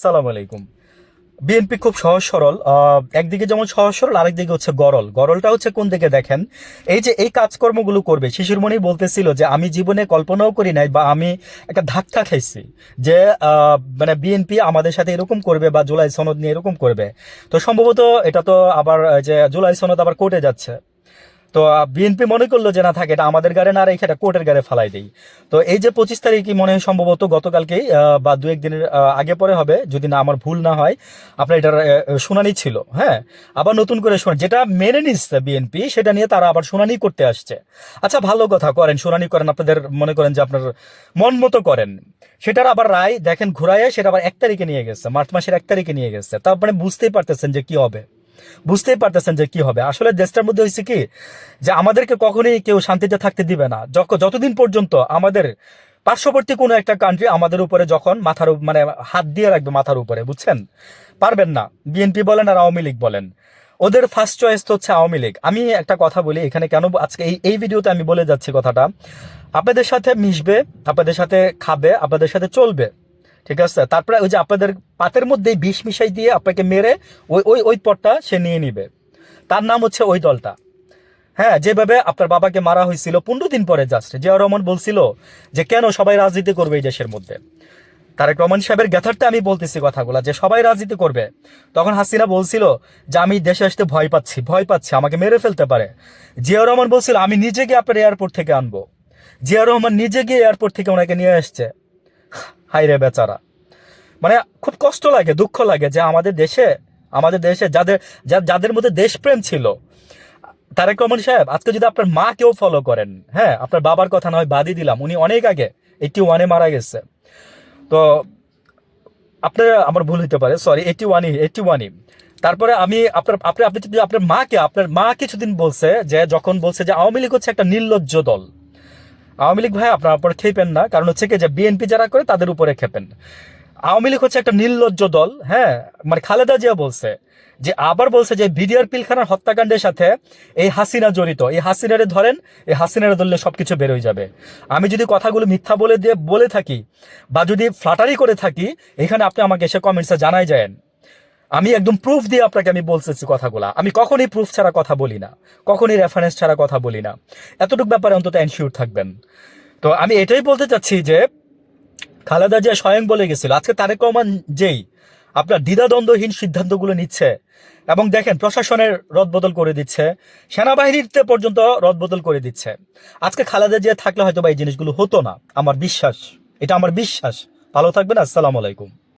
সালাম আলাইকুম। বিএনপি খুব সহজ সরল, একদিকে যেমন সহজ সরল, আরেকদিকে হচ্ছে গরল। গরলটা হচ্ছে কোন দিকে দেখেন, এই যে এই কাজকর্মগুলো করবে। শিশিরমণি বলতেছিল যে আমি জীবনে কল্পনাও করি নাই, বা আমি একটা ধাক্কা খাইছি যে মানে বিএনপি আমাদের সাথে এরকম করবে বা জুলাই সনদ নিয়ে এরকম করবে। তো সম্ভবত এটা তো আবার যে জুলাই সনদ আবার কোর্টে যাচ্ছে। তো বিএনপি মনে করলো যে না থাকে, এটা আমাদের গাড়ে না রেখে এটা কোর্টের গাড়ে ফালাই দেই। তো এই যে 25 তারিখই মনে হয় সম্ভবত গতকালকেই বা দু একদিনের আগে পরে হবে, যদি না আমার ভুল না হয়। আপনার এটার শুনানি ছিল, হ্যাঁ। আবার নতুন করে শুনানি, যেটা মেনে নিচ্ছে বিএনপি সেটা নিয়ে তারা আবার শুনানি করতে আসছে। আচ্ছা, ভালো কথা, করেন, শুনানি করেন, আপনাদের মনে করেন যে আপনার মন মতো করেন। সেটার আবার রায় দেখেন ঘুরাইয়ে সেটা আবার 1 তারিখে নিয়ে গেছে, মার্চ মাসের 1 তারিখে নিয়ে গেছে। তার মানে বুঝতেই পারতেছেন যে কি হবে, বুঝতেই পারতেছেন যে কি হবে। আসলে দেশটার মধ্যে হয়েছে কি, যে আমাদেরকে কখনোই কেউ শান্তিতে থাকতে দিবে না যতদিন পর্যন্ত আমাদের পার্শ্ববর্তী কোনো একটা কান্ট্রি আমাদের উপরে যখন মানে হাত দিয়ে রাখবে মাথার উপরে, বুঝছেন? পারবেন না। বিএনপি বলেন আর আওয়ামী লীগ বলেন, ওদের ফার্স্ট চয়েস তো হচ্ছে আওয়ামী লীগ। আমি একটা কথা বলি এখানে, কেন আজকে এই এই ভিডিওতে আমি বলে যাচ্ছি কথাটা, আপনাদের সাথে মিশবে, আপনাদের সাথে খাবে, আপনাদের সাথে চলবে, ঠিক আছে? তারপরে ওই যে আপনাদের পাতের মধ্যেই বিষ মিশাই দিয়ে আপনাকে মেরে ওই ওই ওই পথটা সে নিয়ে নিবে। তার নাম হচ্ছে ওই দলটা। হ্যাঁ, যেভাবে আপনার বাবাকে মারা হয়েছিল 15 দিন পরে, জাস্ট জিয়াউর রহমান বলছিল যে কেন সবাই রাজনীতি করবে এই দেশের মধ্যে। তারেক রহমান সাহেবের গ্যাথারটা আমি বলতেছি কথাগুলো, যে সবাই রাজনীতি করবে। তখন হাসিনা বলছিল যে আমি দেশে আসতে ভয় পাচ্ছি, ভয় পাচ্ছি, আমাকে মেরে ফেলতে পারে। জিয়াউর রহমান বলছিল আমি নিজে গিয়ে আপনার এয়ারপোর্ট থেকে আনবো। জিয়াউর রহমান নিজে গিয়ে এয়ারপোর্ট থেকে ওনাকে নিয়ে আসছে। হাই রে বেচারা। মানে খুব কষ্ট লাগে, দুঃখ লাগে যে আমাদের দেশে যাদের মধ্যে দেশপ্রেম ছিল, তারেক রহমান সাহেব, আজকে যদি আপনার মা কেউ ফলো করেন, হ্যাঁ, আপনার বাবার কথা নয় বাদই দিলাম, উনি অনেক আগে 81-এ মারা গেছে। তো আপনার, আমার ভুল হতে পারে, সরি, 81-ই। তারপরে আমি আপনি যদি আপনার মা কিছুদিন বলছে যে, যখন বলছে যে আওয়ামী লীগ হচ্ছে একটা নির্লজ্জ দল। আওয়ামী লীগ ভাই আপনার উপরে খেপেন না, কারণ হচ্ছে কি যে বিএনপি যারা করে তাদের উপরে খেপেন। আওয়ামী লীগ হচ্ছে একটা নির্লজ্জ দল, হ্যাঁ। মানে খালেদা জিয়া বলছে যে, আবার বলছে যে বিডিআর পিলখানার হত্যাকাণ্ডের সাথে এই হাসিনা জড়িত, এই হাসিনারে ধরেন, এই হাসিনারে ধরলে সবকিছু বের হয়ে যাবে। আমি যদি কথাগুলো মিথ্যা বলে থাকি বা যদি ফ্লাটারি করে থাকি, এখানে আপনি আমাকে এসে কমেন্টসে জানাই যায়েন। আমি একদম প্রুফ দিয়ে আপনাকে আমি বলতেছি কথাগুলা। আমি কখনই প্রুফ ছাড়া কথা বলি না, কখনই রেফারেন্স ছাড়া কথা বলি না। এতটুকু ব্যাপারে অন্তত এনশিওর থাকবেন। তো আমি এটাই বলতে চাচ্ছি যে খালেদা জিয়া স্বয়ং বলে গেছিল, আজকে তারেক রহমান যেই আপনার দ্বিধাদ্বন্দ্বহীন সিদ্ধান্তগুলো নিচ্ছে, এবং দেখেন প্রশাসনের রদবদল করে দিচ্ছে, সেনাবাহিনীতে পর্যন্ত রদবদল করে দিচ্ছে। আজকে খালেদা জিয়া থাকলে হয়তো বা এই জিনিসগুলো হতো না, আমার বিশ্বাস, এটা আমার বিশ্বাস। ভালো থাকবেন, আসসালামু আলাইকুম।